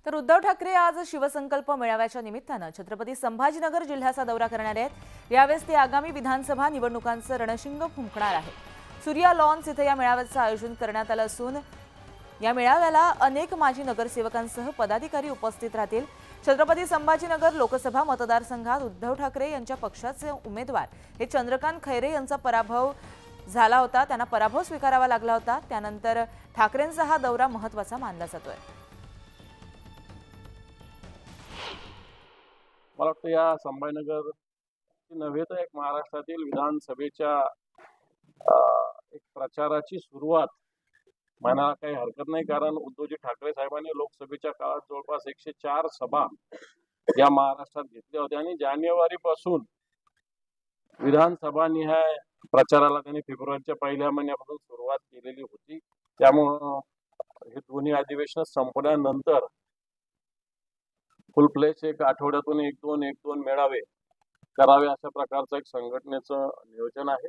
तर उद्धव ठाकरे आज शिवसंकल्प मेळाव्याच्या निमित्तानं छत्रपती संभाजीनगर जिल्ह्याचा दौरा करणार आहेत। यावेळेस ते आगामी विधानसभा निवडणुकांचं रणशिंग फुंकणार आहेत। सूर्या लॉन्स इथे या मेळाव्याचं आयोजन करण्यात आलं असून या मेळाव्याला अनेक माजी नगरसेवकांसह पदाधिकारी उपस्थित राहतील। छत्रपती संभाजीनगर लोकसभा मतदारसंघात उद्धव ठाकरे यांच्या पक्षाचे उमेदवार हे चंद्रकांत खैरे यांचा पराभव झाला होता, त्यांना पराभव स्वीकारावा लागला होता। त्यानंतर ठाकरेंचा हा दौरा महत्त्वाचा मानला जातोय। मला वाटतं या संभाजीनगर नव्हे तर एक महाराष्ट्रातील विधानसभेच्या एक प्रचाराची सुरुवात म्हणायला काही हरकत नाही, कारण उद्धवजी ठाकरे साहेबांनी लोकसभेच्या काळात जवळपास 104 सभा या महाराष्ट्रात घेतल्या होत्या आणि जानेवारीपासून विधानसभा निहाय प्रचाराला त्यांनी फेब्रुवारीच्या पहिल्या महिन्यापासून सुरुवात केलेली होती। त्यामुळं हे दोन्ही अधिवेशन संपल्यानंतर फुल फ्लेश एक आठवड्यातून एक दोन मेळावे करावे अशा प्रकारचं एक संघटनेचं नियोजन आहे।